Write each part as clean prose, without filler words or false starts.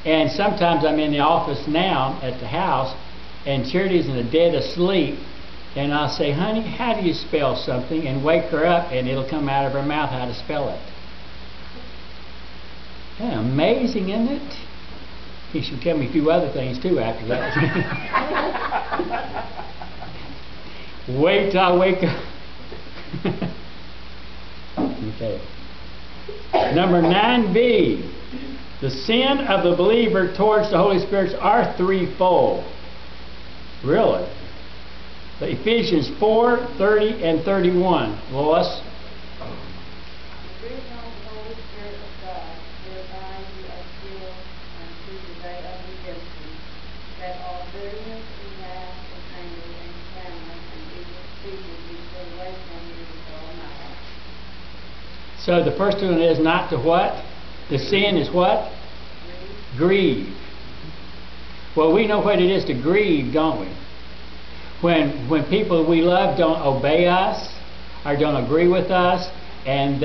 And sometimes I'm in the office now at the house, and Charity's in a dead asleep, and I'll say, honey, how do you spell something? And wake her up, and it'll come out of her mouth how to spell it. Yeah, amazing, isn't it? He should tell me a few other things too after that. Wait till I wake up. Okay. Number 9b. The sin of the believer towards the Holy Spirit are threefold. Really? Ephesians 4:30 and 31. Lois? So the first one is not to what? The sin is what? Grieve. Well, we know what it is to grieve, don't we? When people we love don't obey us or don't agree with us, and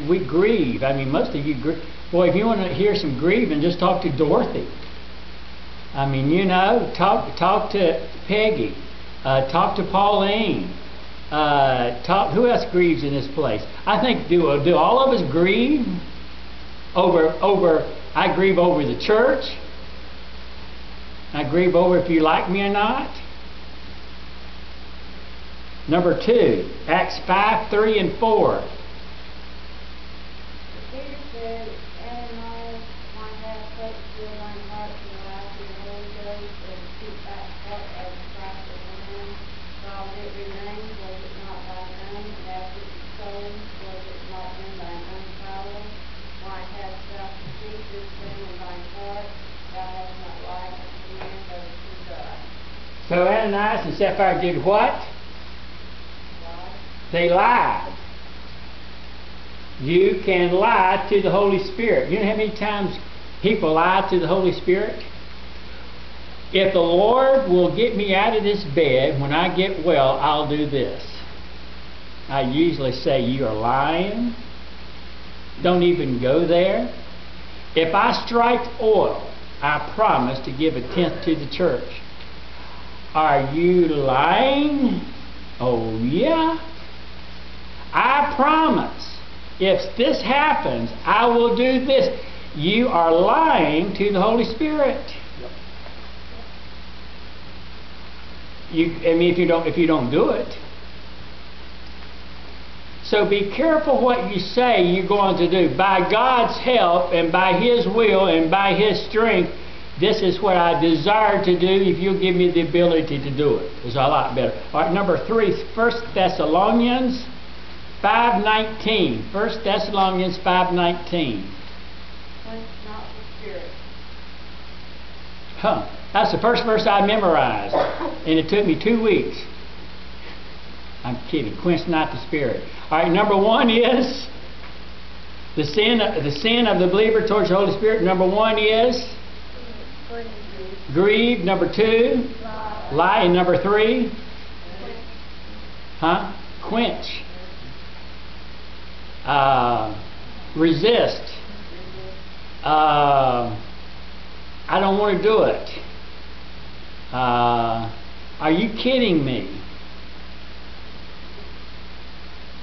we grieve. I mean, most of you grieve. Boy, if you want to hear some grieving, just talk to Dorothy. I mean, talk to Peggy, talk to Pauline. Who else grieves in this place? I think do all of us grieve over? I grieve over the church. I grieve over if you like me or not. Number 2, Acts 5:3 and 4. Peter said, Ananias might have such good on heart to rise in the Holy Ghost and keep back what as Christ of the man, while it remained, was it not thine own? And after it was sown, was it not in thine own power? Why hast thou conceived this thing in thine heart? Thou hast not lied unto men, but unto God. So Ananias and Sapphira did what? They lied. You can lie to the Holy Spirit. You know how many times people lie to the Holy Spirit? If the Lord will get me out of this bed when I get well, I'll do this. I usually say, you are lying. Don't even go there. If I strike oil, I promise to give 1/10 to the church. Are you lying? Oh, yeah. I promise, if this happens, I will do this. You are lying to the Holy Spirit. If you don't do it. So be careful what you say you're going to do. By God's help and by His will and by His strength, this is what I desire to do. If you'll give me the ability to do it, it's a lot better. All right, number 3, 1 Thessalonians 5:19. 1 Thessalonians 5:19. Quench not the Spirit. That's the first verse I memorized, and it took me 2 weeks. I'm kidding. Quench not the Spirit. All right, number 1 is the sin of the believer towards the Holy Spirit. Number 1 is grieve. Number 2, lie. And number 3, quench. Resist. I don't want to do it. Are you kidding me?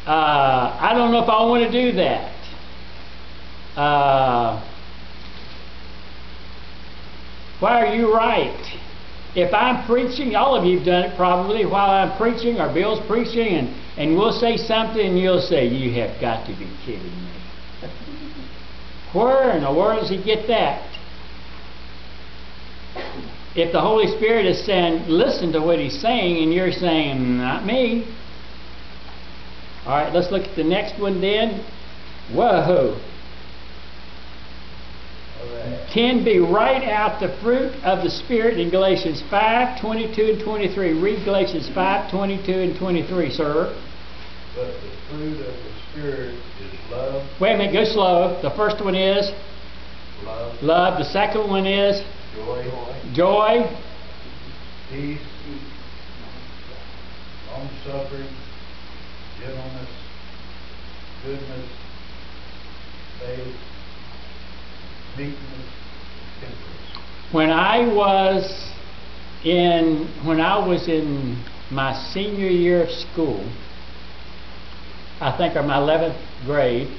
I don't know if I want to do that. Why are you right? If I'm preaching, all of you have done it probably while I'm preaching or Bill's preaching, and we'll say something and you'll say, you have got to be kidding me. Where in the world does he get that? If the Holy Spirit is saying, listen to what He's saying, and you're saying, not me. All right, let's look at the next one then. Whoa. 10b, write out the fruit of the Spirit in Galatians 5:22 and 23. Read Galatians 5:22 and 23, sir. But the fruit of the Spirit is love. Wait a minute, go slow. The first one is love. The second one is joy. Peace. Long-suffering. Gentleness. Goodness. Faith. meekness, temperance. When I was in my senior year of school, I think, or my 11th grade,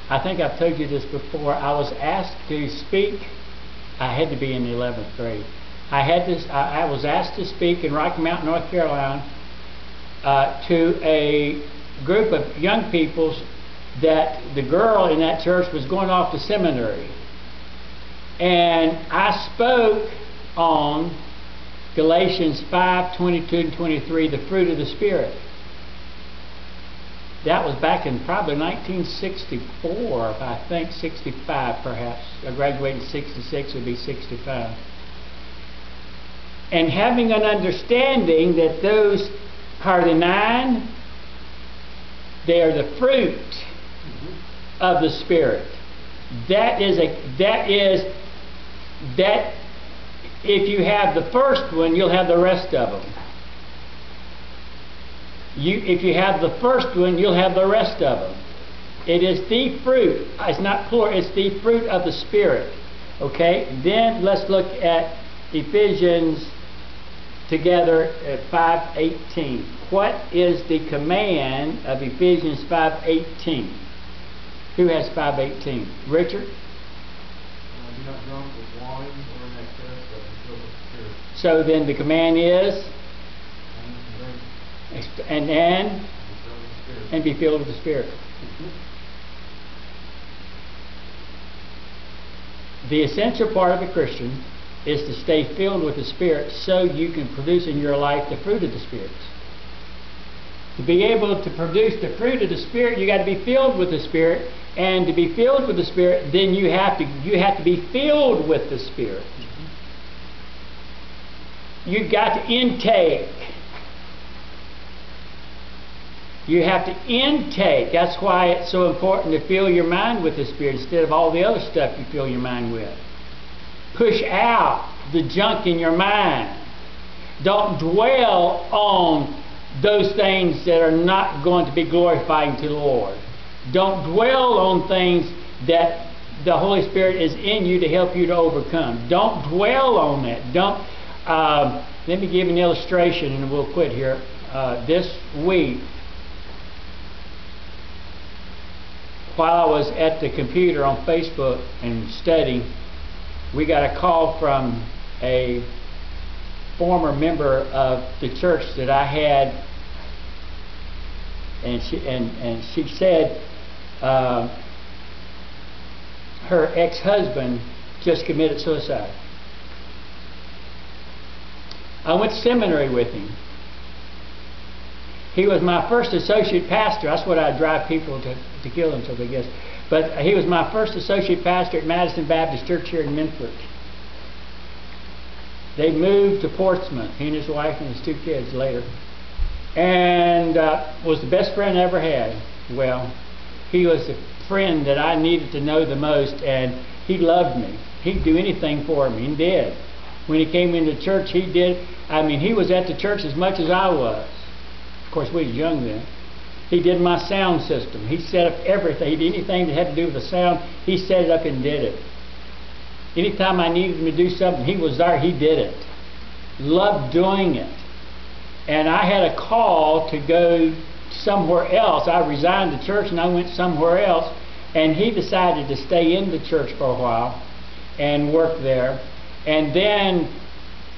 I think I've told you this before, I was asked to speak. I had to be in the 11th grade. I was asked to speak in Rocky Mount, North Carolina, to a group of young people that the girl in that church was going off to seminary. And I spoke on Galatians 5:22 and 23, the fruit of the Spirit. That was back in probably 1964, I think 65 perhaps. I graduated in 66, it would be 65. And having an understanding that those are the 9, they are the fruit of the Spirit. That if you have the first one, you'll have the rest of them. If you have the first one, you'll have the rest of them. It is the fruit. It's not plural. It's the fruit of the Spirit. Okay? Then let's look at Ephesians together at 5:18. What is the command of Ephesians 5:18? Who has 5:18? Richard? Be not drunk with wine or in excess, but be filled with the Spirit. So then the command is, and be filled with the Spirit. The essential part of a Christian is to stay filled with the Spirit so you can produce in your life the fruit of the Spirit. To be able to produce the fruit of the Spirit, you got to be filled with the Spirit, and to be filled with the Spirit, then you have to be filled with the Spirit. You've got to intake. You have to intake. That's why it's so important to fill your mind with the Spirit instead of all the other stuff you fill your mind with. Push out the junk in your mind. Don't dwell on those things that are not going to be glorifying to the Lord. Don't dwell on things that the Holy Spirit is in you to help you to overcome. Don't dwell on that. Let me give an illustration and we'll quit here. This week, while I was at the computer on Facebook and studying, we got a call from a former member of the church that I had, and she said her ex-husband just committed suicide. I went to seminary with him. He was my first associate pastor. That's what I drive people to kill themselves, I guess. But he was my first associate pastor at Madison Baptist Church here in Minford. They moved to Portsmouth, he and his wife and his 2 kids later. And was the best friend I ever had. Well, he was the friend that I needed to know the most, and he loved me. He'd do anything for me, and did. When he came into church, he did. I mean, he was at the church as much as I was. Of course, we was young then. He did my sound system. He set up everything. He did anything that had to do with the sound, he set it up and did it. Anytime I needed him to do something, he was there, he did it. Loved doing it. And I had a call to go somewhere else. I resigned the church and I went somewhere else. And he decided to stay in the church for a while and work there. And then,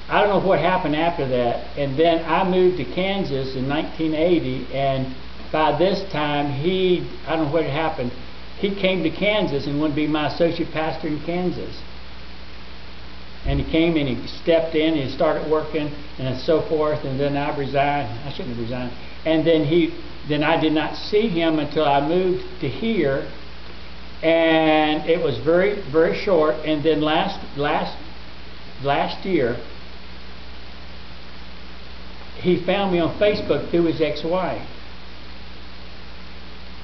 I don't know what happened after that. And then I moved to Kansas in 1980, and by this time, I don't know what happened, he came to Kansas and wanted to be my associate pastor in Kansas. And he came and he stepped in and he started working and so forth, and then I resigned. I shouldn't have resigned. And then I did not see him until I moved to here, and it was very, very short. And then last year, he found me on Facebook through his ex-wife.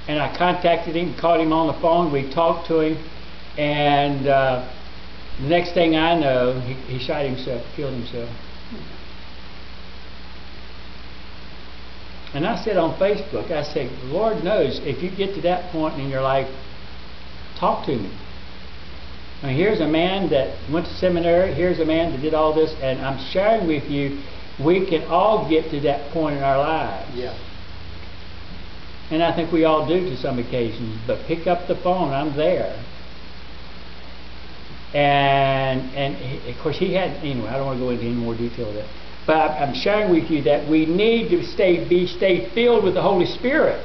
And I contacted him, called him on the phone, we talked to him, and the next thing I know, he shot himself, killed himself. And I said on Facebook, I said, Lord knows, if you get to that point in your life, talk to me. I mean, here's a man that went to seminary, here's a man that did all this, and I'm sharing with you, we can all get to that point in our lives. Yeah. And I think we all do to some occasions, but pick up the phone, I'm there. And of course he had, anyway, I don't want to go into any more detail of that. But I'm sharing with you that we need to stay filled with the Holy Spirit,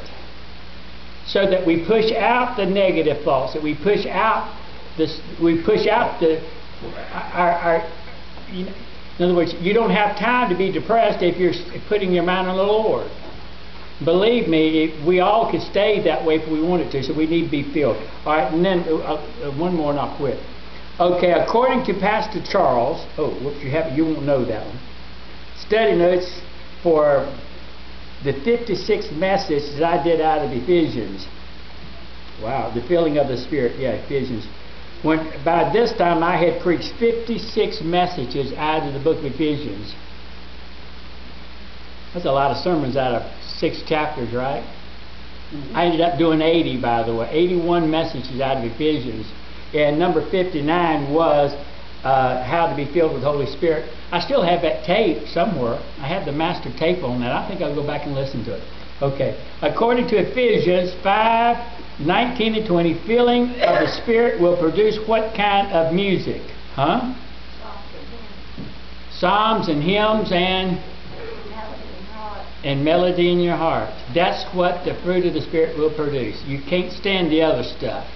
so that we push out the negative thoughts, that we push out this, we push out our you know, in other words, you don't have time to be depressed if you're putting your mind on the Lord. Believe me, we all could stay that way if we wanted to, so we need to be filled. All right, and then one more and I'll quit. Okay, according to Pastor Charles, whoops, you won't know that one. Study notes for the 56th message that I did out of Ephesians. Wow, the filling of the Spirit, yeah, Ephesians. When by this time I had preached 56 messages out of the book of Ephesians. That's a lot of sermons out of 6 chapters, right? I ended up doing 80, by the way, 81 messages out of Ephesians. And number 59 was how to be filled with the Holy Spirit. I still have that tape somewhere. I have the master tape on that. I think I'll go back and listen to it. Okay. According to Ephesians 5:19 and 20, filling of the Spirit will produce what kind of music? Huh? Psalms and hymns and melody in your heart. That's what the fruit of the Spirit will produce. You can't stand the other stuff.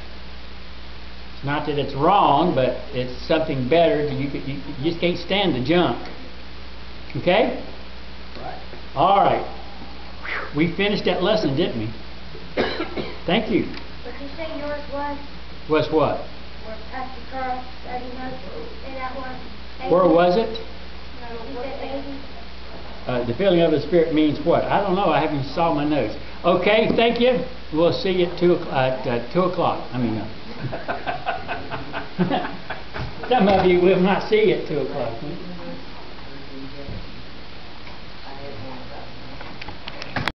It's not that it's wrong, but it's something better. You just can't stand the junk. Okay? Right. All right. Whew. We finished that lesson, didn't we? Thank you. What did you say yours was? Was what? Where Pastor Carl study notes, say that one? Where was it? No, he said 80. The filling of the Spirit means what? I don't know. I haven't saw my notes. Okay, thank you. We'll see you at 2 o'clock. I mean, some of you will not see you at 2 o'clock.